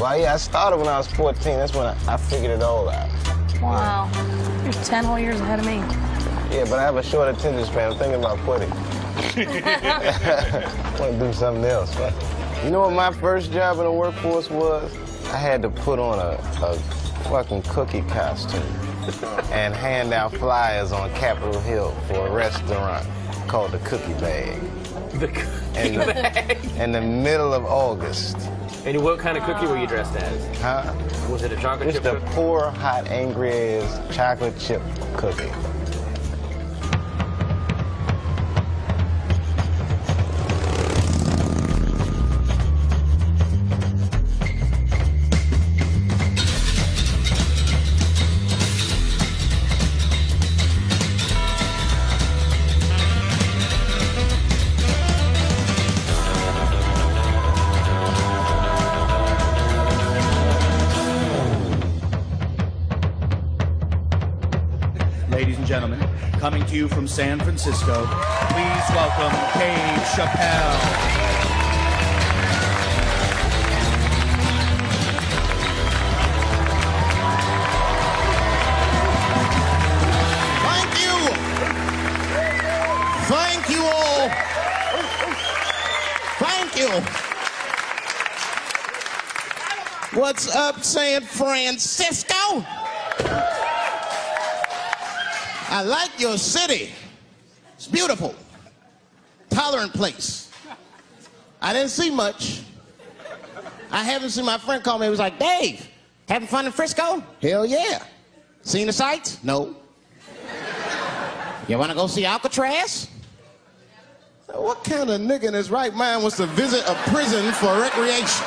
Well, yeah, I started when I was 14. That's when I figured it all out. Wow. You're 10 whole years ahead of me. Yeah, but I have a short attention span. I'm thinking about quitting. I want to do something else. Right? You know what my first job in the workforce was? I had to put on a fucking cookie costume and hand out flyers on Capitol Hill for a restaurant called the Cookie Bag. The Cookie Bag? In the middle of August. And what kind of cookie were you dressed as? Huh? Was it a chocolate chip Just cookie? a poor, hot, angry-ass chocolate chip cookie. Ladies and gentlemen, coming to you from San Francisco, please welcome Chappelle. Thank you. Thank you all. Thank you. What's up, San Francisco? I like your city. It's beautiful. Tolerant place. I didn't see much. I haven't seen my friend call me. He was like, Dave, having fun in Frisco? Hell yeah. Seen the sights? No. You want to go see Alcatraz? What kind of nigga in his right mind wants to visit a prison for recreation?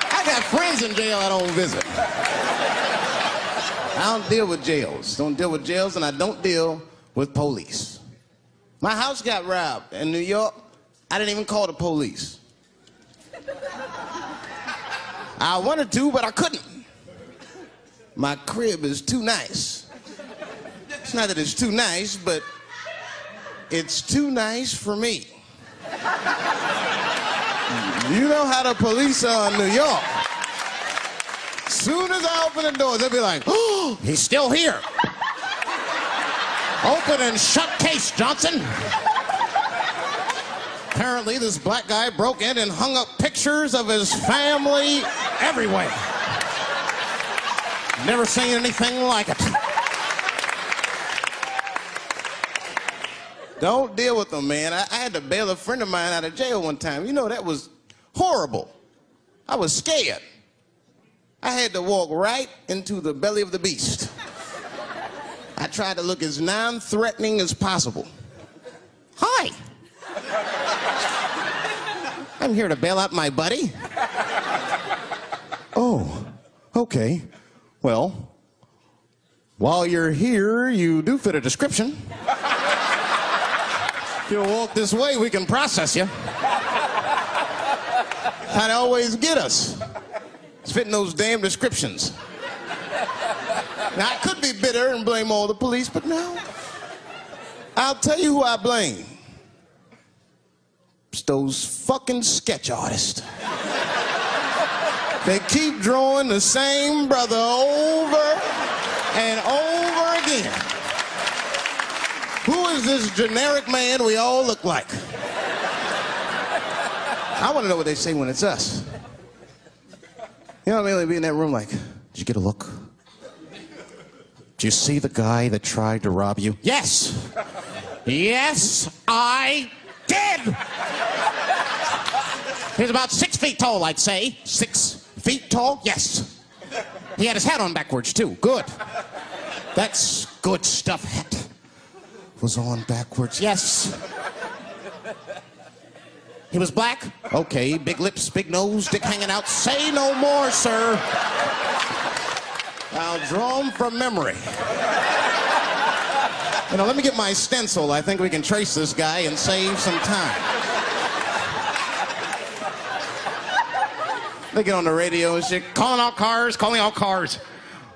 I got friends in jail I don't visit. I don't deal with jails. Don't deal with jails, and I don't deal with police. My house got robbed in New York. I didn't even call the police. I wanted to, but I couldn't. My crib is too nice. It's not that it's too nice, but it's too nice for me. You know how the police are in New York. Soon as I open the door, they'll be like, oh, he's still here. Open and shut case, Johnson. Apparently, this black guy broke in and hung up pictures of his family everywhere. Never seen anything like it. Don't deal with them, man. I had to bail a friend of mine out of jail one time. You know, that was horrible. I was scared. I had to walk right into the belly of the beast. I tried to look as non-threatening as possible. Hi. I'm here to bail out my buddy. Oh, okay. Well, while you're here, you do fit a description. If you'll walk this way, we can process you. How'd they always get us? It's fitting those damn descriptions. Now, I could be bitter and blame all the police, but no. I'll tell you who I blame. It's those fucking sketch artists. They keep drawing the same brother over and over again. Who is this generic man we all look like? I want to know what they say when it's us. You know what I mean? They'd be in that room like, did you get a look? Did you see the guy that tried to rob you? Yes. Yes, I did. He's about 6 feet tall, I'd say. 6 feet tall? Yes. He had his hat on backwards, too. Good. That's good stuff. Hat was on backwards. Yes. He was black? Okay, big lips, big nose, dick hanging out. Say no more, sir. I'll draw him from memory. You know, let me get my stencil. I think we can trace this guy and save some time. They get on the radio and shit. Calling all cars, calling all cars.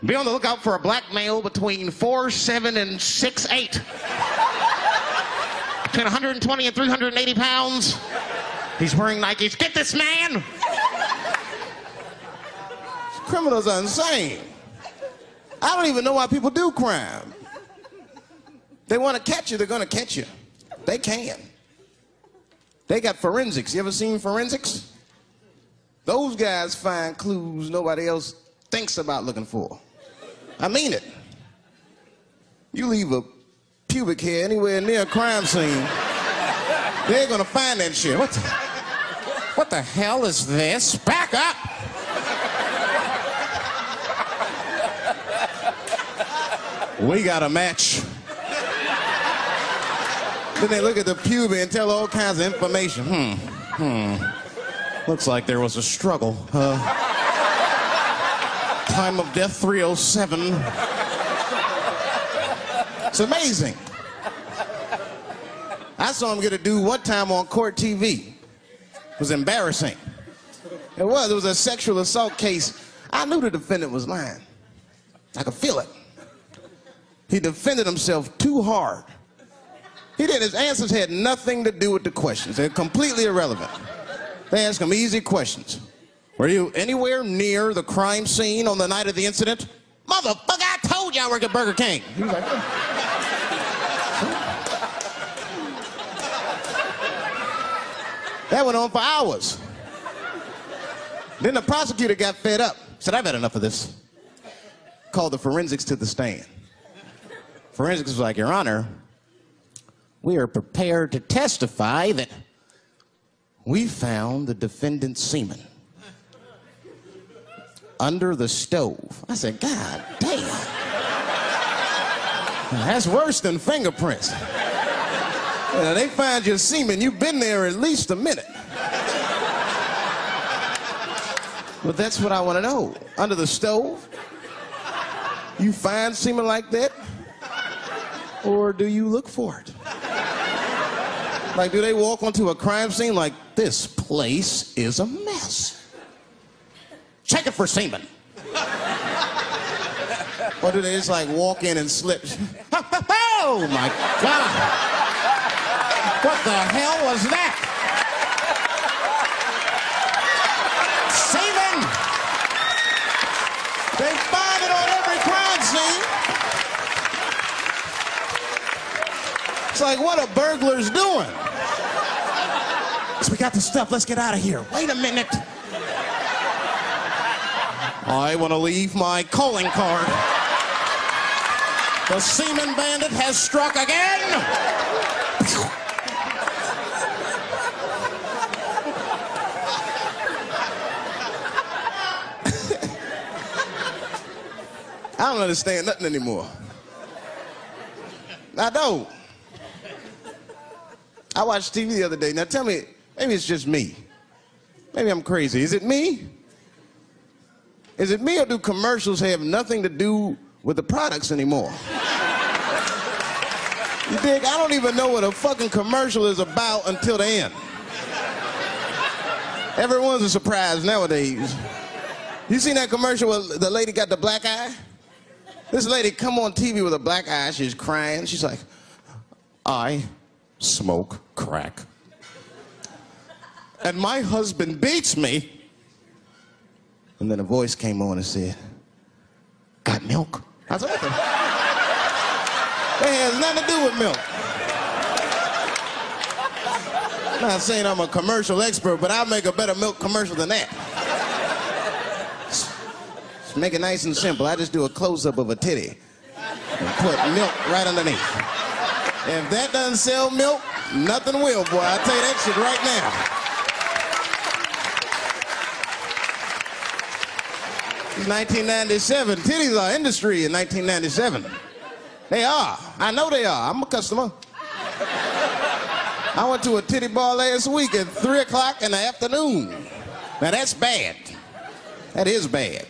Be on the lookout for a black male between 4'7" and 6'8". Between 120 and 380 pounds. He's wearing Nikes. Get this man! Criminals are insane. I don't even know why people do crime. They want to catch you, they're going to catch you. They can. They got forensics. You ever seen forensics? Those guys find clues nobody else thinks about looking for. I mean it. You leave a pubic hair anywhere near a crime scene, they're gonna find that shit. What the hell is this? Back up! We got a match. Then they look at the pubic and tell all kinds of information. Looks like there was a struggle. Time of death 307. It's amazing. I saw him get a dude one time on court TV. It was embarrassing. It was a sexual assault case. I knew the defendant was lying. I could feel it. He defended himself too hard. His answers had nothing to do with the questions. They're completely irrelevant. They asked him easy questions. Were you anywhere near the crime scene on the night of the incident? Motherfucker, I told you I worked at Burger King. He was like, that went on for hours. Then the prosecutor got fed up. Said, I've had enough of this. Called the forensics to the stand. Forensics was like, Your Honor, we are prepared to testify that we found the defendant's semen under the stove. I said, God damn. That's worse than fingerprints. They find your semen, you've been there at least a minute. But that's what I want to know. Under the stove? You find semen like that? Or do you look for it? Like, do they walk onto a crime scene like, this place is a mess? Check it for semen. Or do they just like walk in and slip? Oh my God. What the hell was that? Semen! They find it on every crime scene. It's like, what are burglars doing? So we got the stuff, let's get out of here. Wait a minute. I want to leave my calling card. The semen bandit has struck again. I don't understand nothing anymore. I don't. I watched TV the other day. Now tell me, maybe it's just me. Maybe I'm crazy. Is it me? Is it me, or do commercials have nothing to do with the products anymore? You dig? I don't even know what a fucking commercial is about until the end. Everyone's a surprise nowadays. You seen that commercial where the lady got the black eye? This lady come on TV with a black eye. She's crying. She's like, I smoke crack. And my husband beats me. And then a voice came on and said, got milk? I said, what the? That has nothing to do with milk. I'm not saying I'm a commercial expert, but I'll make a better milk commercial than that. Just make it nice and simple. I just do a close-up of a titty and put milk right underneath. If that doesn't sell milk, nothing will, boy. I'll tell you that shit right now. It's 1997. Titties are industry in 1997. They are. I know they are. I'm a customer. I went to a titty bar last week at 3 o'clock in the afternoon. Now that's bad. That is bad.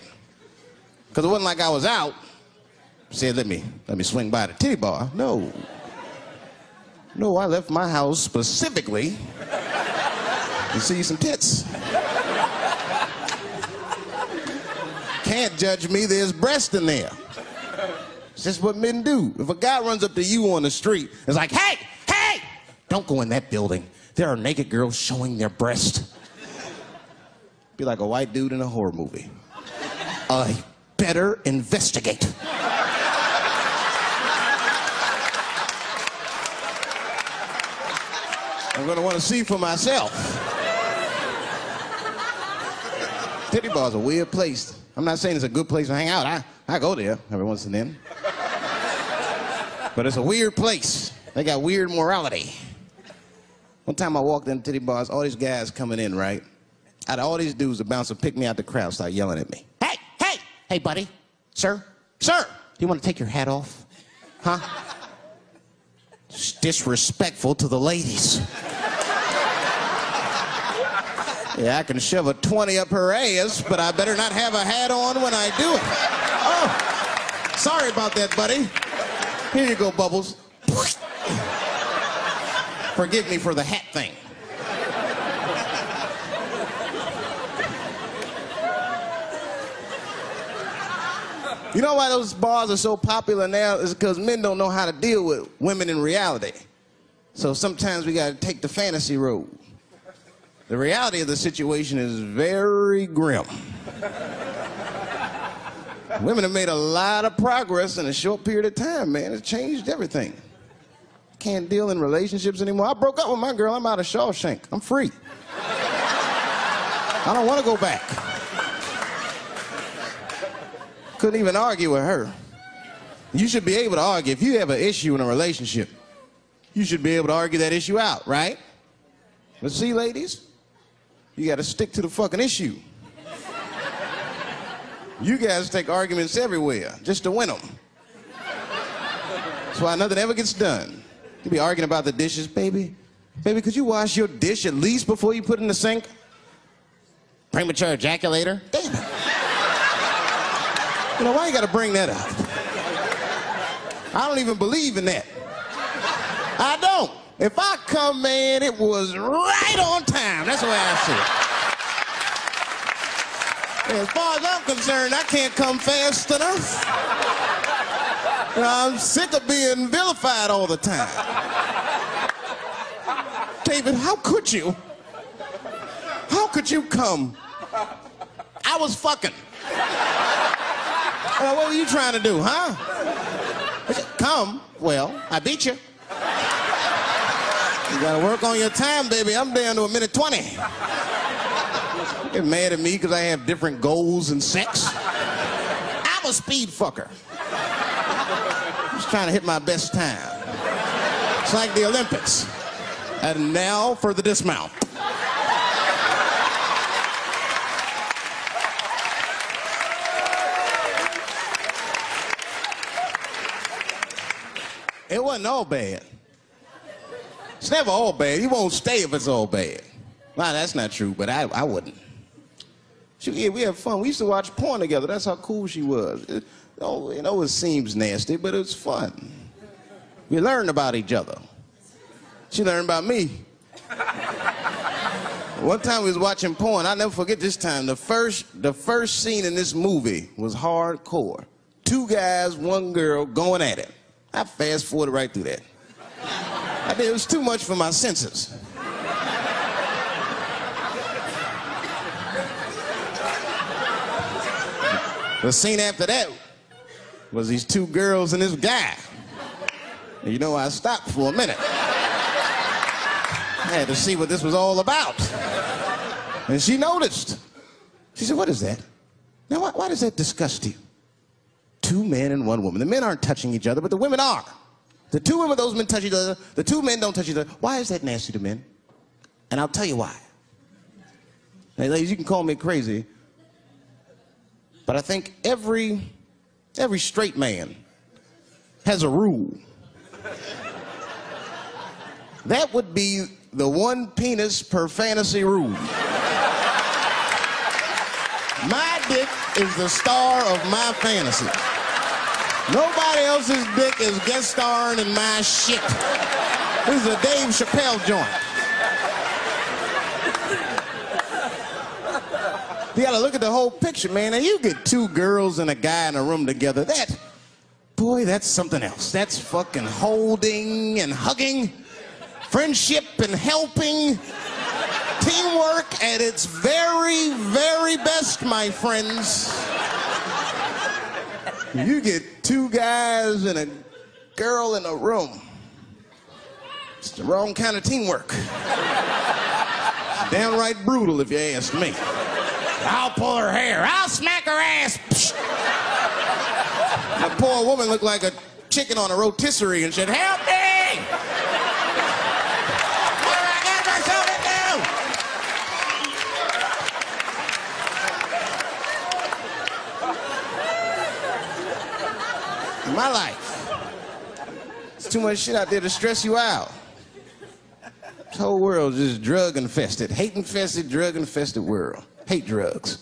Because it wasn't like I was out. Said, let me swing by the titty bar. No. No, I left my house specifically to see some tits. Can't judge me, there's breast in there. It's just what men do. If a guy runs up to you on the street, it's like, hey, hey, don't go in that building. There are naked girls showing their breast. Be like a white dude in a horror movie. I better investigate. I'm gonna want to see for myself. Titty bar's a weird place. I'm not saying it's a good place to hang out. I go there every once and then. But it's a weird place. They got weird morality. One time I walked in titty bars, all these guys coming in, right? Out of all these dudes, the bouncer picked me out the crowd, started yelling at me. Hey, hey, hey, buddy, sir, do you want to take your hat off? Huh? It's disrespectful to the ladies. Yeah, I can shove a 20 up her ass, but I better not have a hat on when I do it. Oh, sorry about that, buddy. Here you go, Bubbles. Forgive me for the hat thing. You know why those bars are so popular now? Is because men don't know how to deal with women in reality. So sometimes we got to take the fantasy road. The reality of the situation is very grim. Women have made a lot of progress in a short period of time, man. It's changed everything. Can't deal in relationships anymore. I broke up with my girl. I'm out of Shawshank. I'm free. I don't want to go back. Couldn't even argue with her. You should be able to argue. If you have an issue in a relationship, you should be able to argue that issue out, right? But see, ladies, you got to stick to the fucking issue. You guys take arguments everywhere just to win them. That's why nothing ever gets done. You be arguing about the dishes, baby. Baby, could you wash your dish at least before you put it in the sink? Premature ejaculator? Damn it. You know, why you gotta bring that up? I don't even believe in that. I don't. If I come, man, it was right on time. That's the way I see it. And as far as I'm concerned, I can't come fast enough. You know, I'm sick of being vilified all the time. David, how could you? How could you come? I was fucking. What were you trying to do, huh? Come. Well, I beat you. You gotta work on your time, baby. I'm down to a minute 20. Get mad at me because I have different goals in sex. I'm a speed fucker. Just trying to hit my best time. It's like the Olympics. And now for the dismount. It wasn't all bad. It's never all bad. You won't stay if it's all bad. Well, that's not true, but I wouldn't. Yeah, we had fun. We used to watch porn together. That's how cool she was. You know, it seems nasty, but it's fun. We learned about each other. She learned about me. One time we was watching porn. I'll never forget this time. The first scene in this movie was hardcore. 2 guys, 1 girl going at it. I fast-forwarded right through that. It was too much for my senses. The scene after that was these 2 girls and this guy. And you know, I stopped for a minute. I had to see what this was all about. And she noticed. She said, "What is that? Now, why does that disgust you? 2 men and 1 woman. The men aren't touching each other, but the women are. The 2 women, those men touch each other. The 2 men don't touch each other. Why is that nasty to men? And I'll tell you why. Hey, ladies, you can call me crazy, but I think every straight man has a rule. That would be the 1 penis per fantasy rule. My dick is the star of my fantasy. Nobody else's dick is guest starring in my shit. This is a Dave Chappelle joint. You gotta look at the whole picture, man. And you get 2 girls and a guy in a room together. Boy, that's something else. That's fucking holding and hugging, friendship and helping, teamwork at its very, very best, my friends. You get two guys and a girl in a room. It's the wrong kind of teamwork. Downright brutal, if you ask me. I'll pull her hair. I'll smack her ass. The poor woman looked like a chicken on a rotisserie and said, "Help me! What do I got myself into?" In my life, there's too much shit out there to stress you out. This whole world is just drug-infested, hate-infested, drug-infested world. Hate drugs.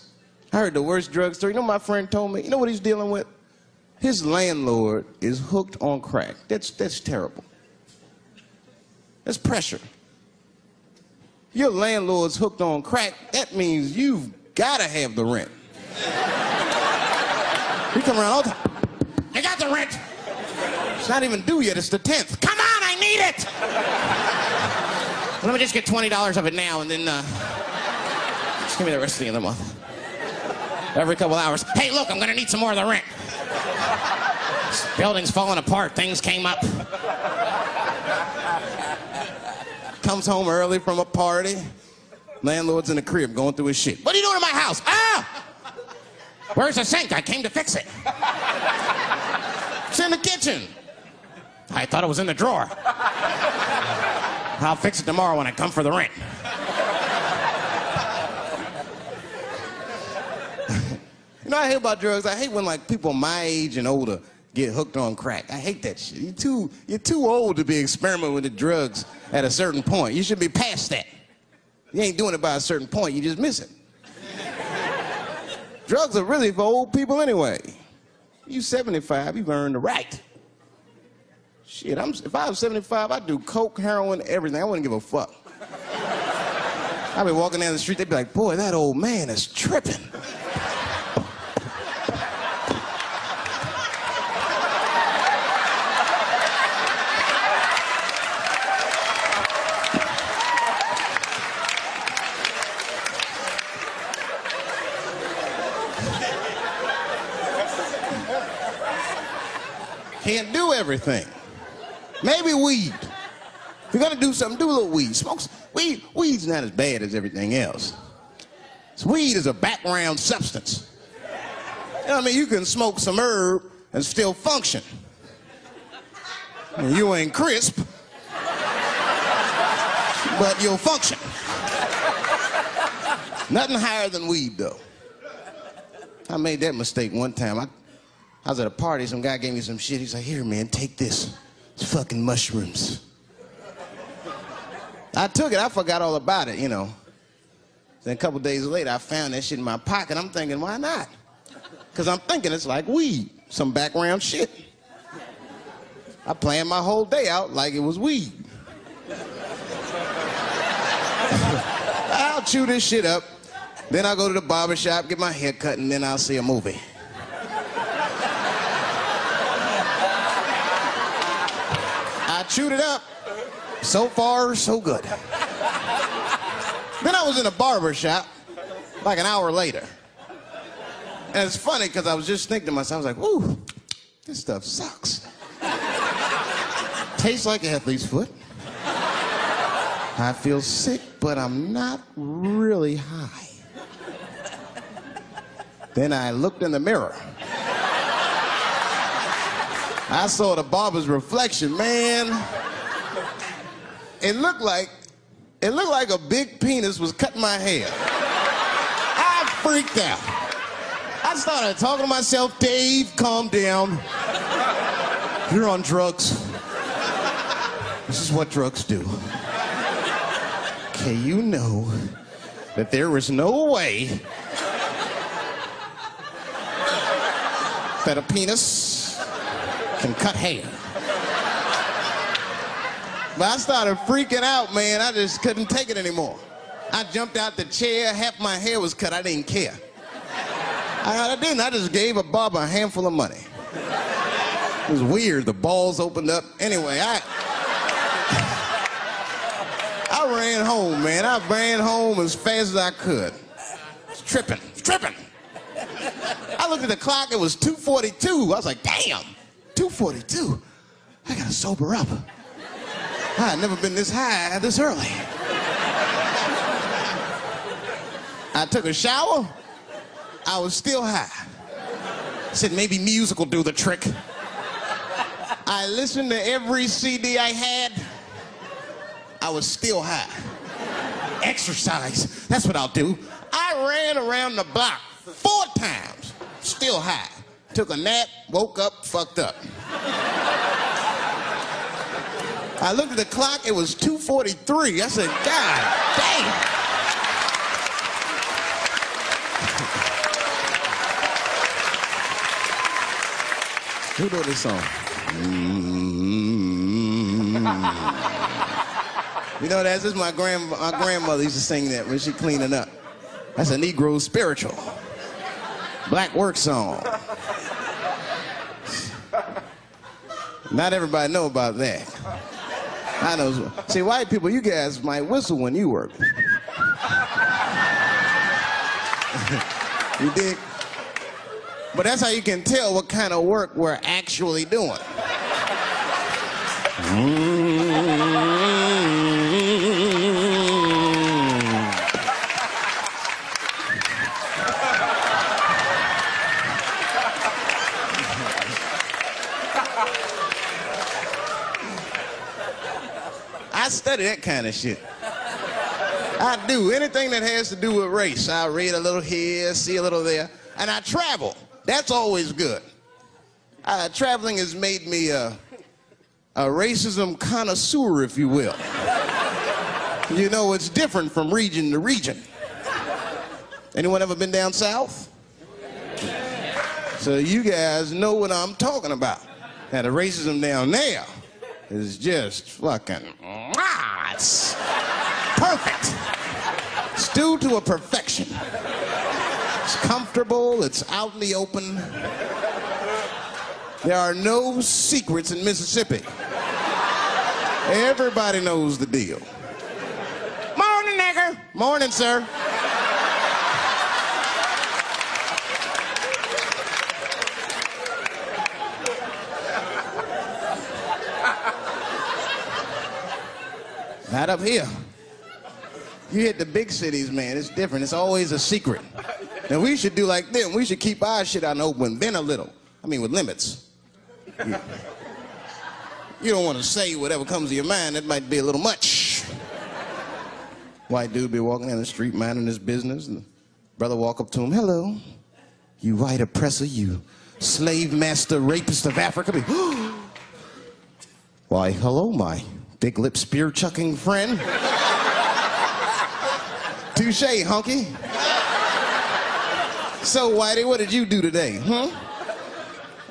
I heard the worst drug story. You know what my friend told me? You know what he's dealing with? His landlord is hooked on crack. That's terrible. That's pressure. Your landlord's hooked on crack, that means you've got to have the rent. He come around all the time. "You got the rent." It's not even due yet, it's the 10th. "Come on, I need it!" "Let me just get $20 of it now and then just give me the rest of the other month." Every couple hours, "Hey, look, I'm gonna need some more of the rent. This building's falling apart, things came up." Comes home early from a party. Landlord's in the crib going through his shit. "What are you doing in my house?" "Ah! Where's the sink? I came to fix it." "It's in the kitchen." "I thought it was in the drawer." "I'll fix it tomorrow when I come for the rent." You know, I hate about drugs. I hate when like people my age and older get hooked on crack. I hate that shit. You're too old to be experimenting with the drugs at a certain point. You should be past that. You ain't doing it by a certain point. You just miss it. Drugs are really for old people anyway. You 75, you've earned the right. Shit, if I was 75, I'd do coke, heroin, everything. I wouldn't give a fuck. I'd be walking down the street, they'd be like, "Boy, that old man is tripping." Can't do everything. Maybe weed. If you're gonna do something, do a little weed. Smoke weed. Weed's not as bad as everything else. So weed is a background substance. You know what I mean? You can smoke some herb and still function. And you ain't crisp, but you'll function. Nothing higher than weed, though. I made that mistake one time. I was at a party, some guy gave me some shit. He's like, "Here, man, take this. It's fucking mushrooms." I took it, I forgot all about it, you know. Then a couple days later, I found that shit in my pocket. I'm thinking, why not? Because I'm thinking it's like weed, some background shit. I planned my whole day out like it was weed. I'll chew this shit up, then I'll go to the barber shop, get my hair cut, and then I'll see a movie. I chewed it up. So far, so good. Then I was in a barber shop like an hour later. And it's funny because I was just thinking to myself, I was like, "Ooh, this stuff sucks. Tastes like athlete's foot. I feel sick, but I'm not really high." Then I looked in the mirror. I saw the barber's reflection, man. It looked like a big penis was cutting my hair. I freaked out. I started talking to myself, "Dave, calm down. You're on drugs. This is what drugs do. Okay, you know that there is no way that a penis can cut hair." But I started freaking out, man. I just couldn't take it anymore. I jumped out the chair. Half my hair was cut. I didn't care. I didn't. I just gave a barber a handful of money. It was weird. The balls opened up. Anyway, I ran home, man. I ran home as fast as I could. It's tripping. It's tripping. I I looked at the clock, it was 2:42. I was like, damn, 2:42. I gotta sober up. I had never been this high this early. I took a shower. I was still high. I said, maybe music will do the trick. I listened to every CD I had. I was still high. Exercise, that's what I'll do. I ran around the block 4 times, still high. Took a nap, woke up, fucked up. I looked at the clock, it was 2:43. I said, God damn. Who know this song? You know, that's just my grandmother used to sing that when she cleaning up. That's a Negro spiritual. Black work song. Not everybody know about that. I know. See, white people, you guys might whistle when you work. You dig? But that's how you can tell what kind of work we're actually doing. I study that kind of shit. I do. Anything that has to do with race. I read a little here, see a little there. And I travel. That's always good. Traveling has made me a racism connoisseur, if you will. You know, it's different from region to region. Anyone ever been down south? So you guys know what I'm talking about. Now, the racism down there is just fucking, it's perfect. It's due to a perfection. It's comfortable, it's out in the open. There are no secrets in Mississippi. Everybody knows the deal. Morning, nigger. Morning, sir. Not up here. You hit the big cities, man, it's different. It's always a secret. And we should do like them. We should keep our shit out in the open, then a little. I mean, with limits. You don't want to say whatever comes to your mind. That might be a little much. White dude be walking down the street minding his business, and the brother walk up to him, hello, you white oppressor, you slave master rapist of Africa. Why, hello, my big lip spear chucking friend. Touche, hunky. So, Whitey, what did you do today, huh?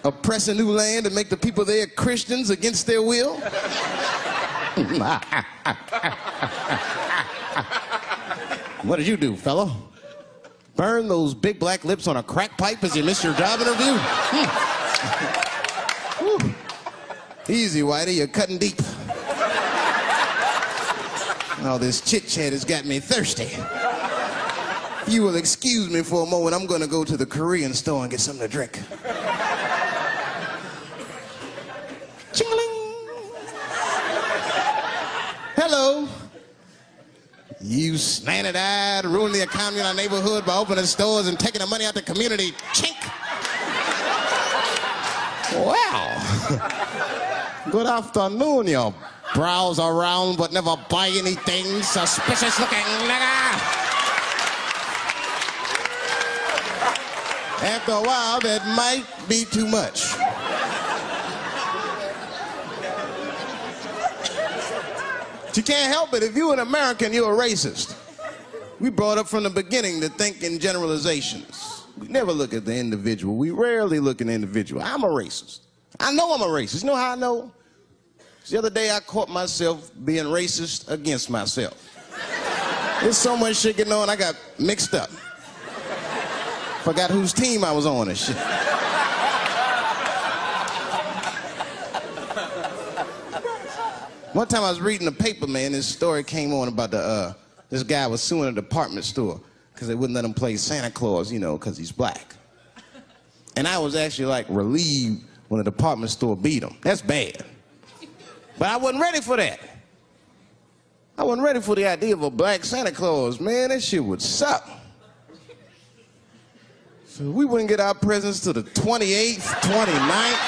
Oppress a new land and make the people there Christians against their will? What did you do, fella? Burn those big black lips on a crack pipe as you miss your job interview? Easy, Whitey, you're cutting deep. All this chit-chat has got me thirsty. If you will excuse me for a moment, I'm gonna go to the Korean store and get something to drink. Ching-a-ling. Hello. You slanted-eyed, ruining the economy in our neighborhood by opening stores and taking the money out the community. Chink. Wow. Good afternoon, you browse around but never buy anything. Suspicious looking nigga. After a while, that might be too much. But you can't help it. If you're an American, you're a racist. We brought up from the beginning to think in generalizations. We never look at the individual. We rarely look at the individual. I'm a racist. I know I'm a racist. You know how I know? The other day I caught myself being racist against myself. There's so much shit going on, I got mixed up. Forgot whose team I was on and shit. One time I was reading the paper, man, this story came on about this guy was suing a department store because they wouldn't let him play Santa Claus, you know, because he's black. And I was actually like relieved when the department store beat him. That's bad. But I wasn't ready for that. I wasn't ready for the idea of a black Santa Claus. Man, that shit would suck. So we wouldn't get our presents till the 28th, 29th.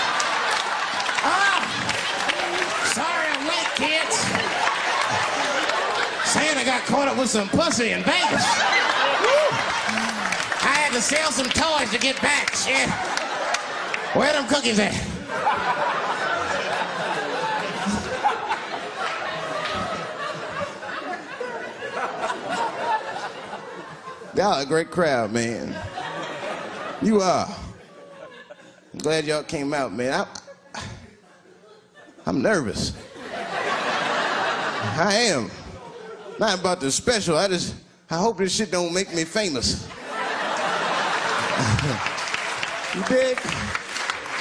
Sorry I'm late, kids. Santa got caught up with some pussy in Vegas. I had to sell some toys to get back, shit. Where them cookies at? Y'all a great crowd, man. You are. I'm glad y'all came out, man. I'm nervous. I am. Not about the special. I hope this shit don't make me famous. You dig?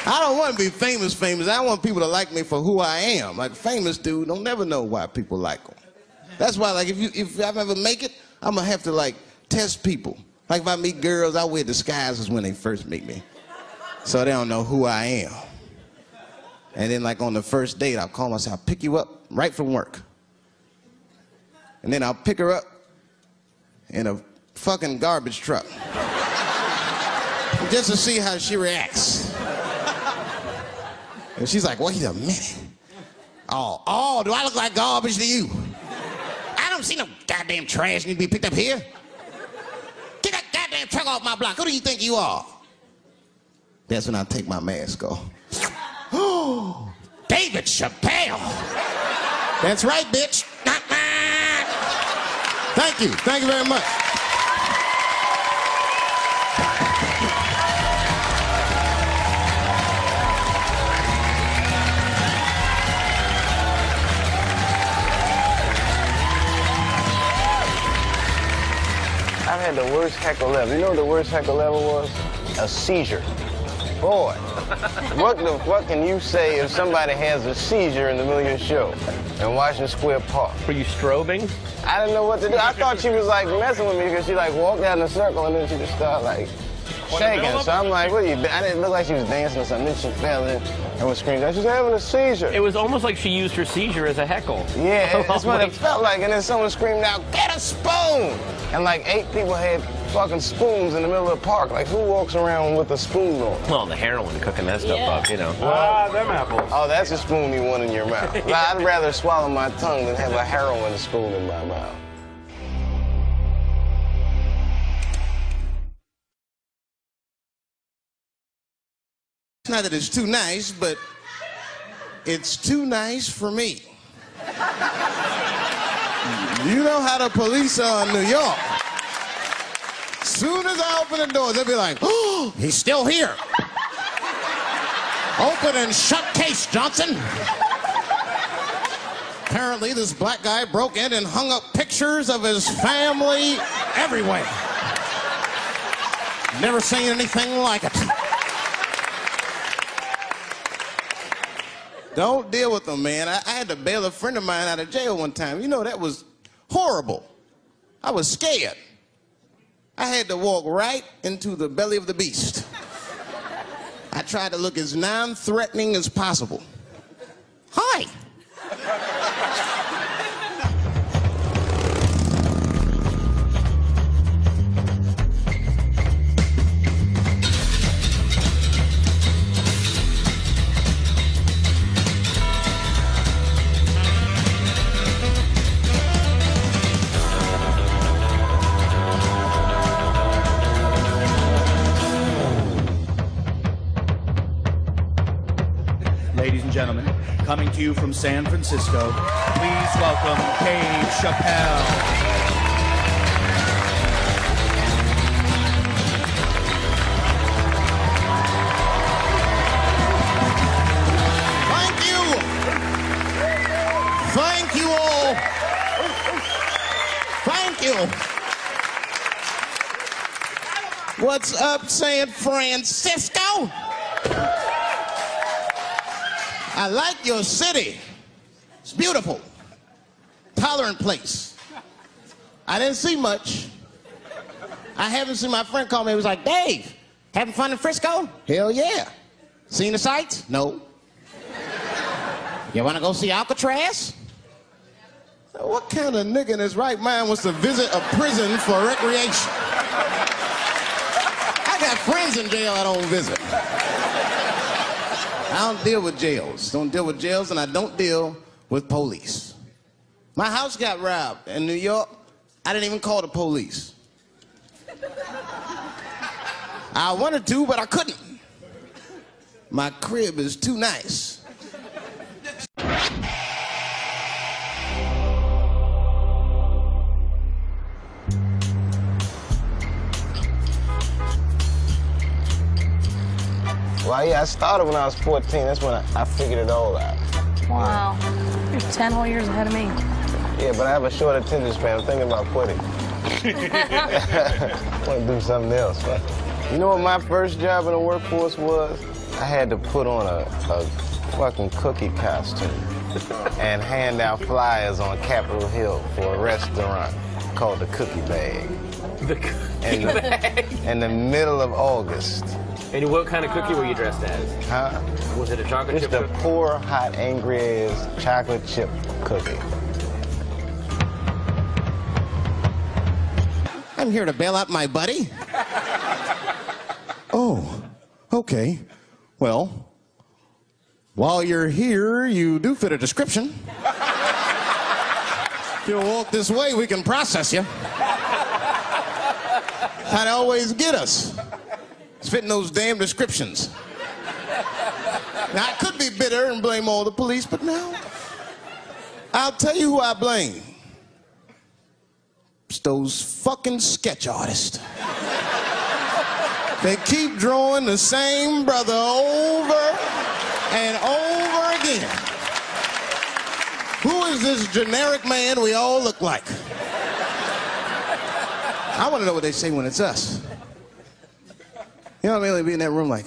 I don't want to be famous. I want people to like me for who I am. Like famous dude, don't never know why people like them. That's why, like, if I ever make it, I'm gonna have to like test people. Like if I meet girls, I wear disguises when they first meet me, so they don't know who I am. And then, like on the first date, I'll call myself, I'll pick you up right from work, and then I'll pick her up in a fucking garbage truck. Just to see how she reacts. And she's like, wait a minute. Oh, do I look like garbage to you? I don't see no goddamn trash need to be picked up here. Get that goddamn truck off my block. Who do you think you are? That's when I take my mask off. Oh, David Chappelle. That's right, bitch. Thank you. Thank you very much. I've had the worst heckle ever. You know what the worst heckle ever was? A seizure. Boy, what the fuck can you say if somebody has a seizure in the middle of your show in Washington Square Park? Were you strobing? I didn't know what to do. I thought she was like messing with me because she like walked down the circle and then she just started like shaking. So I'm like, what are you? I didn't look like she was dancing or something. Then she fell in and was screaming. She's having a seizure. It was almost like she used her seizure as a heckle. Yeah, that's what it felt like. And then someone screamed out, get a spoon! And like 8 people had fucking spoons in the middle of the park. Like, who walks around with a spoon on? Well, the heroin cooking that stuff up, you know. Them apples. Oh, that's a spoon you want in your mouth. I'd rather swallow my tongue than have a heroin spoon in my mouth. It's not that it's too nice, but it's too nice for me. You know how the police are in New York. Soon as I open the door, they'll be like, oh, he's still here. Open and shut case, Johnson. Apparently, this black guy broke in and hung up pictures of his family everywhere. Never seen anything like it. Don't deal with them, man. I had to bail a friend of mine out of jail one time. You know, that was horrible. I was scared. I had to walk right into the belly of the beast. I tried to look as non-threatening as possible. Hi. Ladies and gentlemen, coming to you from San Francisco, please welcome Chappelle. Thank you. Thank you all. Thank you. What's up, San Francisco? I like your city. It's beautiful. Tolerant place. I didn't see much. I haven't seen my friend call me. He was like, Dave, Having fun in Frisco? Hell yeah. Seen the sights? No. You wanna go see Alcatraz? What kind of nigga in his right mind wants to visit a prison for recreation? I got friends in jail I don't visit. I don't deal with jails. Don't deal with jails, and I don't deal with police. My house got robbed in New York. I didn't even call the police. I wanted to, but I couldn't. My crib is too nice. Well, yeah, I started when I was 14. That's when I figured it all out. Wow. You're 10 whole years ahead of me. Yeah, but I have a short attention span. I'm thinking about quitting. I want to do something else. But you know what my first job in the workforce was? I had to put on a fucking cookie costume and hand out flyers on Capitol Hill for a restaurant called the Cookie Bag. The cookie bag? In the middle of August. And what kind of cookie were you dressed as? Huh? Was it a chocolate Just chip a cookie? poor, hot, angry-ass chocolate chip cookie. I'm here to bail out my buddy. Oh, okay. Well, while you're here, you do fit a description. If you'll walk this way, we can process you. How'd they always get us? It's fitting those damn descriptions. Now, I could be bitter and blame all the police, but no. I'll tell you who I blame. It's those fucking sketch artists. They keep drawing the same brother over and over again. Who is this generic man we all look like? I want to know what they say when it's us. You know what I mean? Like, be in that room like...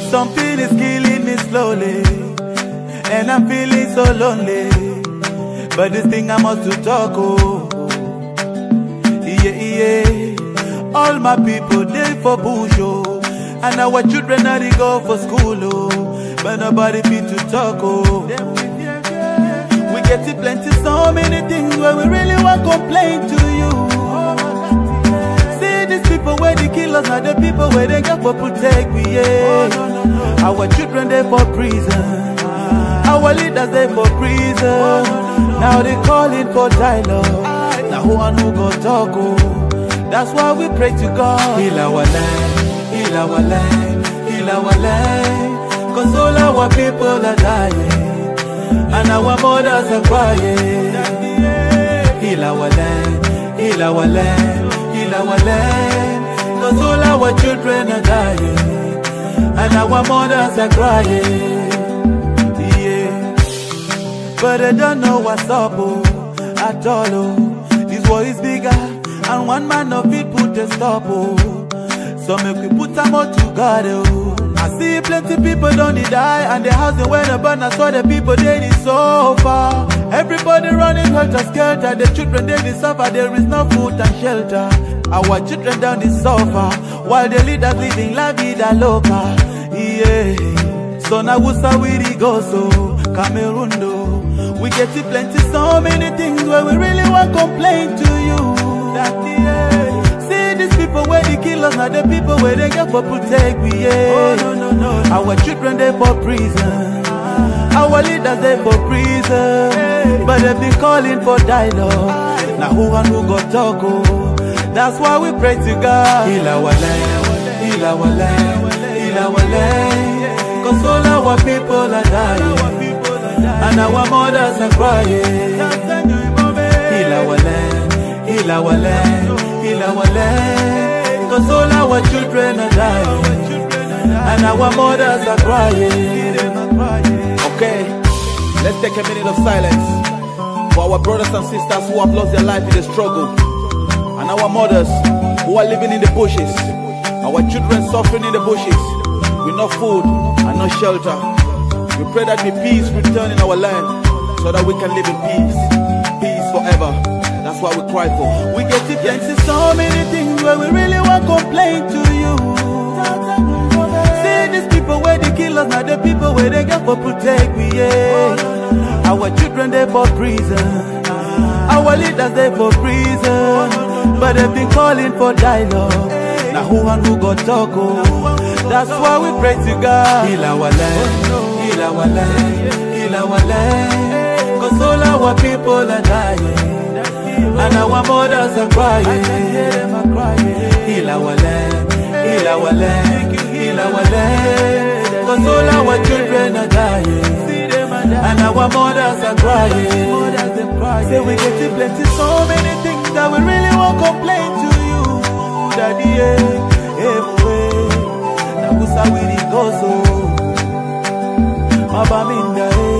Something is killing me slowly, and I'm feeling so lonely. But this thing I must to talk, oh. All my people, they for bush, oh. And our children are they go for school, oh. But nobody fit to talk, oh. We get it plenty, so many things where we really want to complain to you. See these people where they kill us, not the people where they get for protect we, yeah. Our children, they for prison. Our leaders, they for prison. Now they calling for dialogue. Now who and who go talk, oh. That's why we pray to God. Heal our land, heal our land, heal our land. Cause all our people are dying, and our mothers are crying. Heal our land, heal our land, heal our land. Cause all our children are dying, and our mothers are crying. But I don't know what's up, oh, at all, oh. This war is bigger, and one man of it put a stop, oh. So make we put them all together, oh. I see plenty people don't die, and the house they went to burn, I saw the people they is so far. Everybody running helter-skelter, the children they suffer, there is no food and shelter. Our children down the suffer, while the leaders living la vida loca, yeah. So now we say we go so, Cameroon though. We get it plenty, so many things where we really want to complain to you. That, yeah. See these people where they kill us, not the people where they get for protect we, yeah. Oh, no. Our children, they for prison. Our leaders, they for prison. Hey. But they be calling for dialogue. Now who and who go talk, oh. That's why we pray to God. Heal our land, heal our land, heal our land. Cause all our people are dying, and our mothers are crying. Heal our land, heal our land, heal our land. Cause all our children are dying, and our mothers are crying. Okay, let's take a minute of silence For our brothers and sisters who have lost their life in the struggle, and our mothers who are living in the bushes, our children suffering in the bushes with no food and no shelter. We pray that may peace return in our land so that we can live in peace, peace forever. That's what we cry for. We get to plenty, so many things where we really want to complain to you. See these people where they kill us, not the people where they get for protect we. Yeah. Our children they for prison, our leaders they for prison, but they've been calling for dialogue. Now who and who got talk? That's why we pray to God. Heal our land, heal our land, heal our land. Cause all our people are dying, and our mothers are crying. Heal our land, heal our land, heal our land. Cause all our children are dying, and our mothers are crying. Say we get to plenty, so many things that we really won't complain to you, Daddy. Now who's we go so? Mabaminda.